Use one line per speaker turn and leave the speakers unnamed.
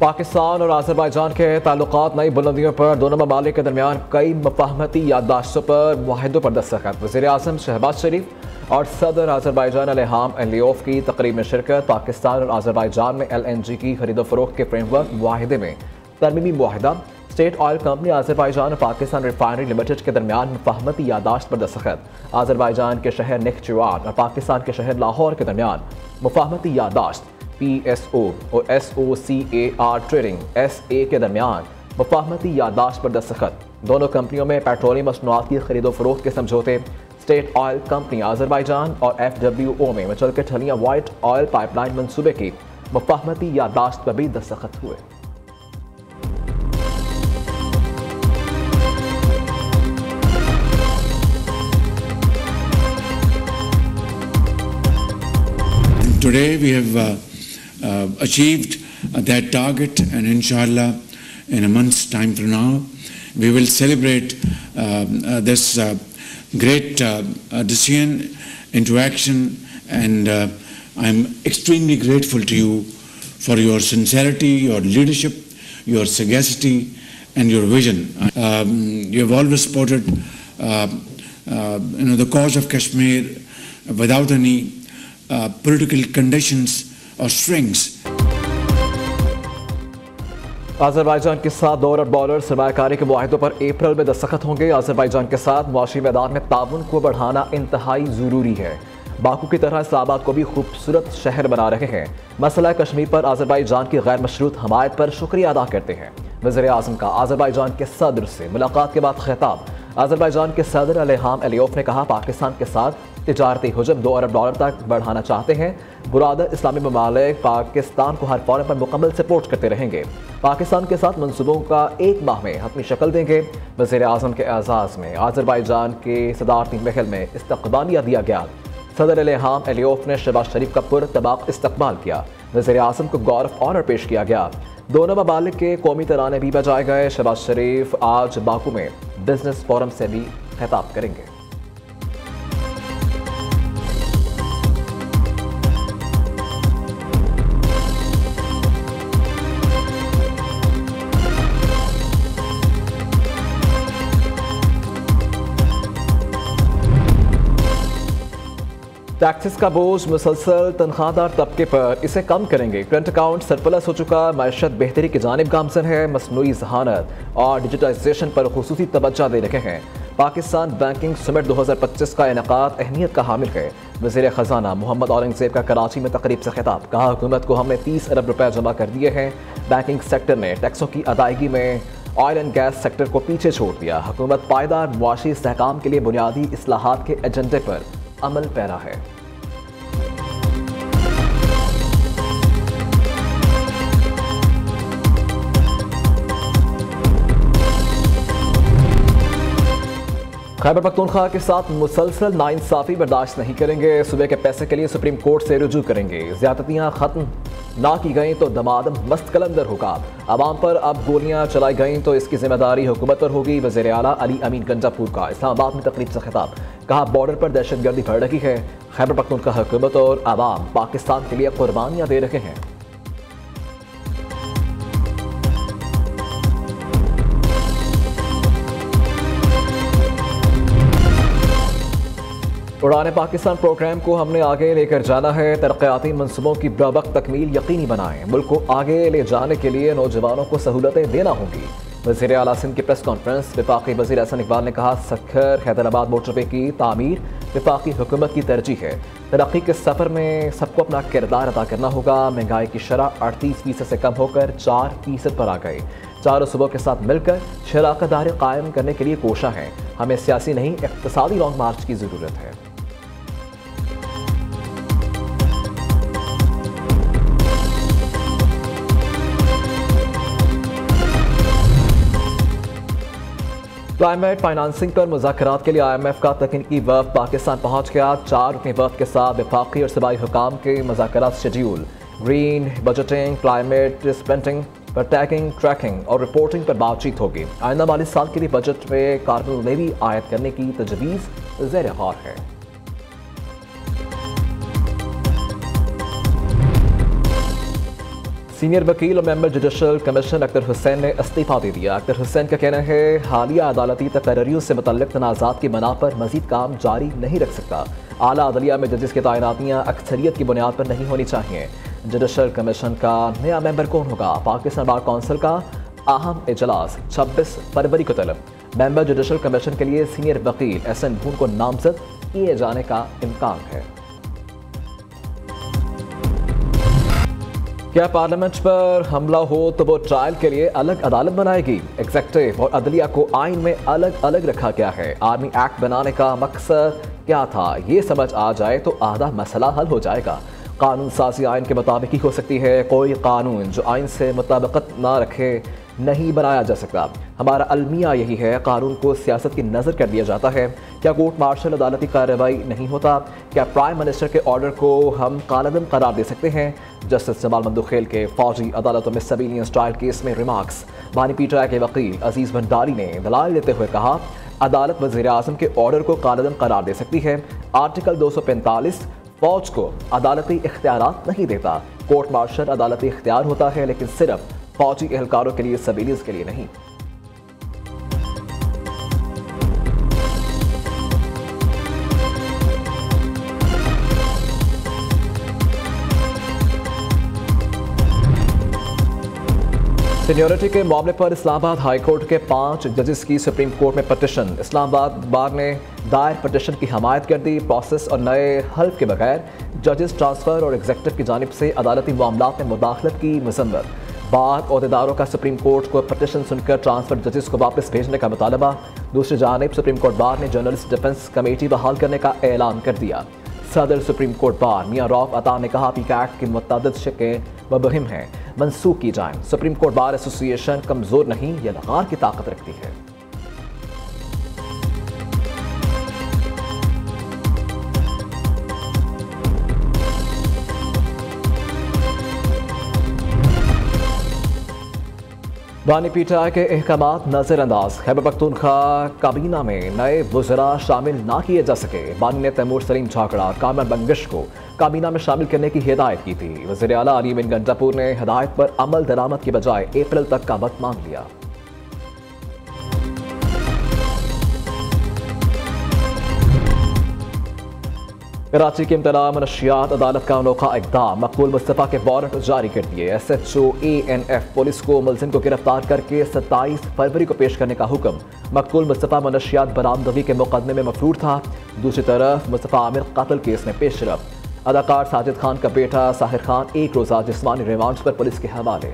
पाकिस्तान और आज़रबाईजान के ताल्लुकात नई बुलंदियों पर दोनों ममालिक के दरमियान कई मुफाहमती याददाश्तों पर मुआहिदों पर दस्तखत। वज़ीर आज़म शहबाज शरीफ और सदर आज़रबाईजान इल्हाम अलियोव की तकरीब में शिरकत। पाकिस्तान और आज़रबाईजान में LNG की खरीदो फरोख्त के फ्रेमवर्क मुआहिदे में तरमीमी मुआहिदा। स्टेट ऑयल कंपनी आज़रबाईजान और पाकिस्तान रिफाइनरी लिमिटेड के दरमियान मुफाहमती याददाश्त पर दस्तखत। आज़रबाईजान के शहर नखचिवान और पाकिस्तान के शहर लाहौर के दरमियान मुफाहमती याददाश्त। PSO और SOCAR ट्रेडिंग SA के दरमियान मुफाहमती याददाश्त पर दस्तखत। दोनों कंपनियों में पेट्रोलियम मसनूआत की खरीदो फरोख्त के समझौते। स्टेट ऑयल कंपनी आज़रबाईजान और FWO में मुचलके ठलियाँ वाइट ऑयल पाइपलाइन मंसूबे की मुफाहमती याददाश्त पर भी दस्तखत हुए।
Today we have achieved that target, and inshallah in a month's time from now we will celebrate this great decision into action, and I'm extremely grateful to you for your sincerity, your leadership, your sagacity and your vision. You have always supported the cause of Kashmir without any political conditions or strings.
Azerbaijan के साथ $2 अरब dollar सरमायाकारी के मुआहिदों पर अप्रैल में दस्तखत होंगे। Azerbaijan के साथ मुआशी मैदान में ताउन को बढ़ाना इंतहाई ज़रूरी है। बाकू की तरह इस्लामाबाद को भी खूबसूरत शहर बना रहे हैं। मसला कश्मीर पर आज़रबाईजान की गैर मशरूत हमायत पर शुक्रिया अदा करते हैं। वज़ीर आज़म का आज़रबाईजान के सदर से मुलाकात के बाद खिताब। आज़रबाईजान के सदर इल्हाम अलियोव ने कहा, पाकिस्तान के साथ तिजारती हुजम $2 अरब डॉलर तक बढ़ाना चाहते हैं। बुरादर इस्लामी ममालिक पाकिस्तान को हर फॉरम पर मुकम्मल सपोर्ट करते रहेंगे। पाकिस्तान के साथ मंसूबों का 1 माह में हतमी शक्ल देंगे। वज़ीर आज़म के एजाज़ में आज़रबाईजान के सदारती महल में इस्तकबालिया दिया गया। सदर इल्हाम अलियोव ने शहबाज शरीफ का पुरतबाक इस्तकबाल किया। वज़ीर आज़म को गौर ऑफ ऑनर पेश किया गया। दोनों ममालिक के कौमी तराने भी बजाए गए। शहबाज शरीफ आज बाकू में बिजनेस फोरम से भी खिताब करेंगे। टैक्सेस का बोझ मुसलसल तनख्वाहदार तबके पर, इसे कम करेंगे। करंट अकाउंट सरप्लस हो चुका, मैशत बेहतरी की जानिब गामजन है। मसनूई जहानत और डिजिटाइजेशन पर खुसूसी तवज्जो दे रहे हैं। पाकिस्तान बैंकिंग समिट 2025 का इनेकाद अहमियत का हामिल है। वज़ीर ख़जाना मोहम्मद औरंगज़ेब का कराची में तकरीब से खिताब। कहा, हुकूमत को हमने 30 अरब रुपए जमा कर दिए हैं। बैंकिंग सेक्टर ने टैक्सों की अदायगी में ऑयल एंड गैस सेक्टर को पीछे छोड़ दिया। हुकूमत पायदार मुआशी इस्तेहकाम के लिए बुनियादी इस्लाहात के एजेंडे पर अमल पैरा है। खैबर पख्तूनख्वा के साथ मुसलसल नाइंसाफ़ी बर्दाश्त नहीं करेंगे। सूबे के पैसे के लिए सुप्रीम कोर्ट से रुजू करेंगे। ज़्यादतियाँ ख़त्म ना की गई तो दमादम मस्त कलंदर होगा। आवाम पर अब गोलियाँ चलाई गईं तो इसकी जिम्मेदारी हुकूमत पर होगी। वज़ीर आला अली अमीन गंजापुर का इस्लामाबाद में तकरीब से खिताब। कहा, बॉर्डर पर दहशतगर्दी बढ़ रही है। खैबर पख्तूनख्वा हुकूमत और आवाम पाकिस्तान के लिए कुर्बानियाँ दे रहे हैं। उड़ाने पाकिस्तान प्रोग्राम को हमने आगे लेकर जाना है। तरक्याती मनसूबों की बरवक्त तकमील यकीनी बनाएं। मुल्क को आगे ले जाने के लिए नौजवानों को सहूलतें देना होंगी। वज़ीर आला सिंध की प्रेस कॉन्फ्रेंस। वफाकी वज़ीर एहसन इकबाल ने कहा, सखर हैदराबाद मोटरवे की तामीर वफाकी हुकूमत की तरजीह है। तरक्की के सफ़र में सबको अपना किरदार अदा करना होगा। महंगाई की शरह 38% से कम होकर 4% पर आ गई। चारों सूबों के साथ मिलकर शराकत दारी कायम करने के लिए कोशा है। हमें सियासी नहीं, इक़्तिसादी लॉन्ग मार्च की ज़रूरत है। क्लाइमेट फाइनेंसिंग पर मुज़ाकरात के लिए IMF का तकनीकी वफ़द पाकिस्तान पहुँच गया। 4 रुकनी वफ़द के साथ वफाकी और सूबाई हुकाम के मुज़ाकरात schedule. Green budgeting, climate spending पर टैगिंग, ट्रैकिंग और रिपोर्टिंग पर बातचीत होगी। आइंदा माली साल के लिए बजट में कार्बन लेवी आयद करने की तजवीज़ ज़ेर गौर है। सीनियर वकील और member judicial commission Akhtar Hussain ने इस्तीफा दे दिया। अख्तर हुसैन का कहना है हालिया अदालती तकर्रियों से मुतल्लिक तनाज़ात की बना पर मजीद काम जारी नहीं रख सकता। आला अदलिया में जजेस की तैनातियाँ अक्सरियत की बुनियाद पर नहीं होनी चाहिए। जुडिशल कमीशन का नया मेंबर कौन होगा? पाकिस्तान बार कौंसिल का अहम इजलास 26 फरवरी को तलब। मेंबर जुडिशल कमीशन के लिए सीनियर वकील एहसन भून को नामजद किए जाने का इम्कान है। क्या पार्लियामेंट पर हमला हो तो वो ट्रायल के लिए अलग अदालत बनाएगी? एग्जेक्टिव और अदलिया को आइन में अलग अलग रखा गया है। आर्मी एक्ट बनाने का मकसद क्या था, ये समझ आ जाए तो आधा मसला हल हो जाएगा। कानून साजी आइन के मुताबिक ही हो सकती है। कोई कानून जो आइन से मुताबिकत ना रखे नहीं बनाया जा सकता। हमारा अलमिया यही है, कानून को सियासत की नज़र कर दिया जाता है। क्या कोर्ट मार्शल अदालती कार्रवाई नहीं होता? क्या प्राइम मिनिस्टर के ऑर्डर को हम कालअदम करार दे सकते हैं? जस्टिस जमाल मंदुखेल के फौजी अदालतों में सिविलियन स्टाइल केस में रिमार्क्स। बानी पीटरा के वकील अजीज भंडारी ने दलाल देते हुए कहा अदालत वज़ीर आज़म के ऑर्डर को कालअदम करार दे सकती है। आर्टिकल 245 फौज को अदालती इख्तियारात नहीं देता। कोर्ट मार्शल अदालती इख्तियार होता है लेकिन सिर्फ फौजी एहलकारों के लिए, सिविलियंस के लिए नहीं। सीनियरिटी के मामले पर इस्लामाबाद हाई कोर्ट के 5 जजेस की सुप्रीम कोर्ट में पटिशन। इस्लामाबाद बार ने दायर पटिशन की हमायत कर दी। प्रोसेस और नए हल्फ के बगैर जजेस ट्रांसफ़र और एग्जेक्टिव की जानिब से अदालती मामलात में मुदाखलत की मज़म्मत। बार अहदेदारों का सुप्रीम कोर्ट को पटिशन सुनकर ट्रांसफ़र जजेस को वापस भेजने का मुतालबा। दूसरी जानिब सुप्रीम कोर्ट बार ने जर्नलिस्ट डिफेंस कमेटी बहाल करने का ऐलान कर दिया। सदर सुप्रीम कोर्ट बार मियां रौफ अता ने कहा पीक एक्ट की मुतअद्दिद शिकें मुबहिम हैं, मनसूख की जाएं। सुप्रीम कोर्ट बार एसोसिएशन कमज़ोर नहीं, यह लगार की ताकत रखती है। बानी पीटीआई के अहकामात नजरअंदाज। खैबर पख्तूनख्वा काबीना में नए वज़रा शामिल ना किए जा सके। बानी ने तैमूर सलीम झाकड़ा और कामर बंगिश को काबीना में शामिल करने की हिदायत की थी। वज़ीर आला अली बिन गंडापुर ने हिदायत पर अमल दरामद की बजाय अप्रैल तक का वक्त मांग लिया। कराची के इम्तला मनशियात अदालत का अनोखा इक़दाम। मकबूल मुस्तफ़ा के वारंट जारी कर दिए। SHO ANF पुलिस को मुलजिम को गिरफ्तार करके 27 फरवरी को पेश करने का हुक्म। मकबूल मुस्तफ़ा मनशियात बरामदगी के मुकदमे में मफरूर था। दूसरी तरफ मुस्तफ़ा आमिर कत्ल केस में पेशरफ। अदाकार साजिद खान का बेटा साहिर खान 1 रोज़ा जिस्मानी रिमांड पर पुलिस के हवाले।